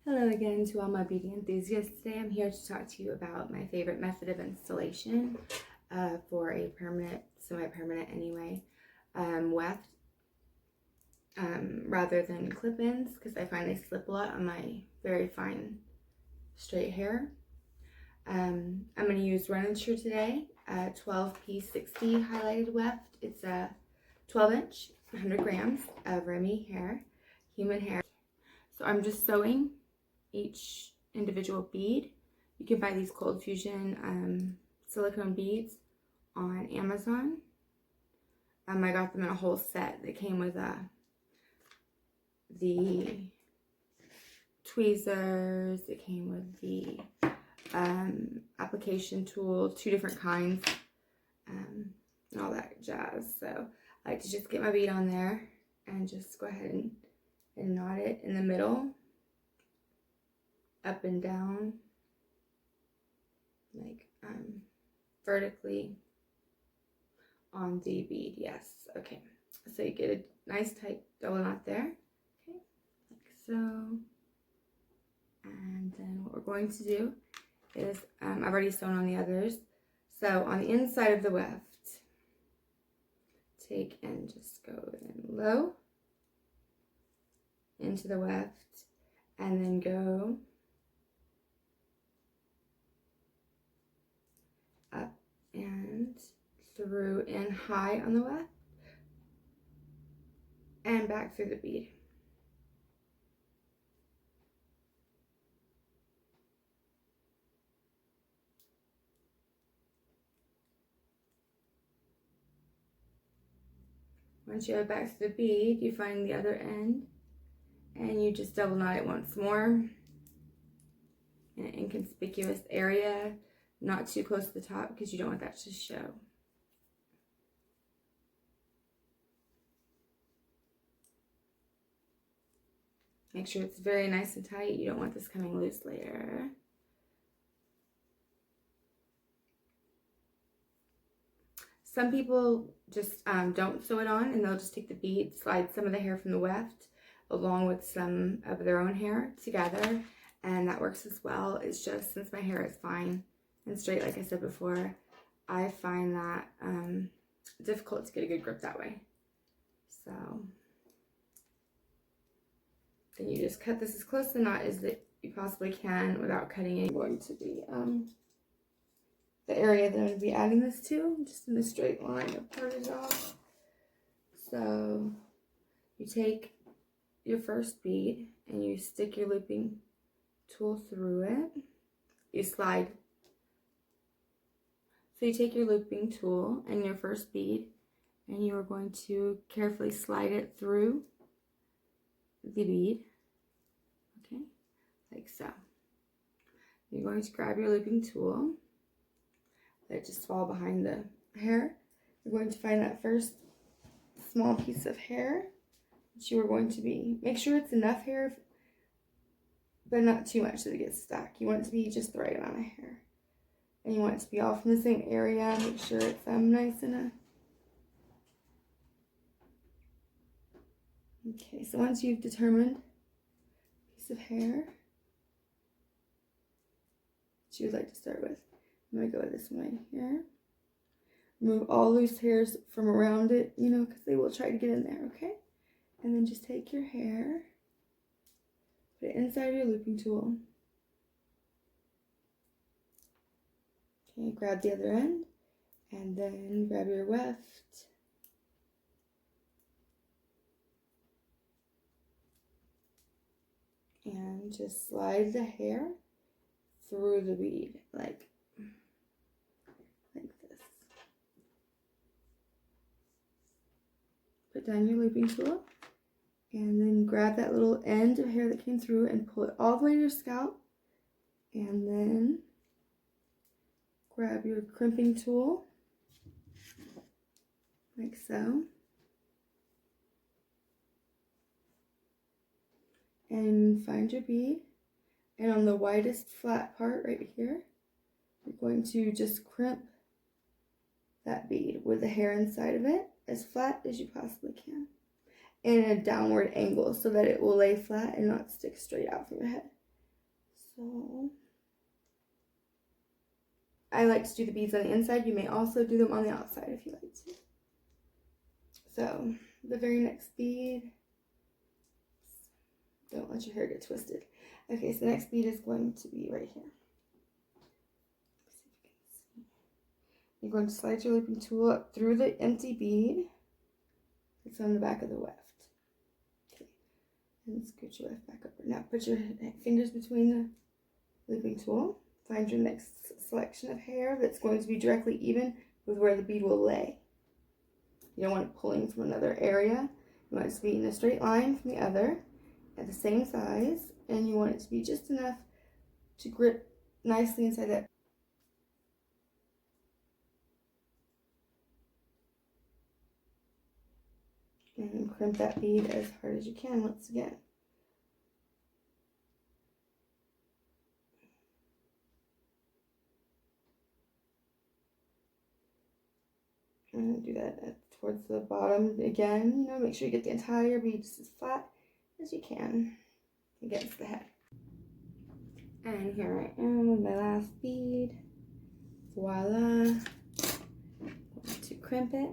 Hello again to all my beauty enthusiasts. Today I'm here to talk to you about my favorite method of installation for a permanent, semi-permanent anyway, weft rather than clip-ins, because I find they slip a lot on my very fine straight hair. I'm going to use Runature today, 12P 60 highlighted weft. It's a 12-inch, 100 grams of Remy hair, human hair. So I'm just sewing each individual bead. You can buy these Cold Fusion silicone beads on Amazon. I got them in a whole set that came with the tweezers, it came with the application tool, 2 different kinds, and all that jazz. So I like to just get my bead on there and just go ahead and knot it in the middle, up and down, like vertically on the bead. Yes, okay. So you get a nice tight double knot there, okay, like so. And then what we're going to do is, I've already sewn on the others. So on the inside of the weft, take and just go in low into the weft, and then go up and through in high on the weft, and back through the bead. Once you have back through the bead, you find the other end and you just double knot it once more in an inconspicuous area, not too close to the top because you don't want that to show. Make sure it's very nice and tight. You don't want this coming loose later. Some people just don't sew it on, and they'll just take the bead, slide some of the hair from the weft along with some of their own hair together, and that works as well. It's just, since my hair is fine and straight, like I said before, I find that difficult to get a good grip that way. So then you just cut this as close to the knot as that you possibly can without cutting it. Going to be the area that I'm going to be adding this to, just in a straight line of parted off. So you take your first bead and you stick your looping tool through it. You slide. So you take your looping tool and your first bead, and you are going to carefully slide it through the bead, okay, like so. You're going to grab your looping tool, let it just fall behind the hair. You're going to find that first small piece of hair that you are going to be, make sure it's enough hair, but not too much that it gets stuck. You want it to be just the right amount of hair. And you want it to be all from the same area. Make sure it's nice and okay, so once you've determined a piece of hair that you would like to start with, I'm going to go this way here. Remove all loose hairs from around it, you know, because they will try to get in there, okay? And then just take your hair, put it inside your looping tool. Okay, grab the other end, and then grab your weft. And just slide the hair through the bead, like this. Put down your looping tool, and then grab that little end of hair that came through and pull it all the way to your scalp, and then grab your crimping tool, like so, and find your bead, and on the widest flat part right here, you're going to just crimp that bead with the hair inside of it as flat as you possibly can, in a downward angle so that it will lay flat and not stick straight out from your head. So I like to do the beads on the inside. You may also do them on the outside if you like to. So the very next bead, don't let your hair get twisted. Okay, so the next bead is going to be right here. You're going to slide your looping tool up through the empty bead that's on the back of the weft. Okay, and scoot your weft back over. Now put your fingers between the looping tool. Find your next selection of hair that's going to be directly even with where the bead will lay. You don't want it pulling from another area. You want it to be in a straight line from the other at the same size, and you want it to be just enough to grip nicely inside that. And crimp that bead as hard as you can once again. And do that towards the bottom again. You know, make sure you get the entire bead just as flat as you can against the head. And here I am with my last bead. Voila. I'm going to crimp it.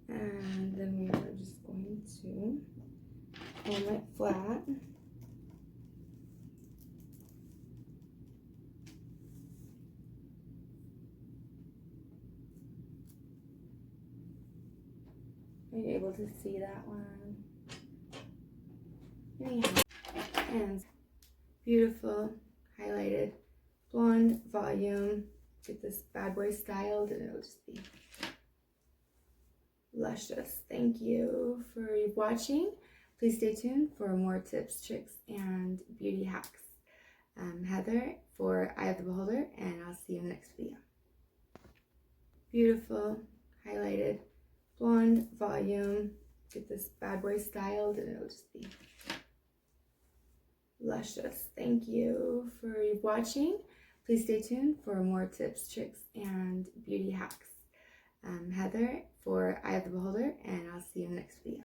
And then we are just going to comb it flat. Are you able to see that one? Anyhow, and beautiful highlighted blonde volume. Get this bad boy styled and it'll just be luscious. Thank you for watching. Please stay tuned for more tips, tricks, and beauty hacks. I'm Heather for Eye of the Beholder, and I'll see you in the next video. Beautiful highlighted blonde volume. Get this bad boy styled and it'll just be luscious. Thank you for watching. Please stay tuned for more tips, tricks, and beauty hacks. I'm Heather for Eye of the Beholder, and I'll see you in the next video.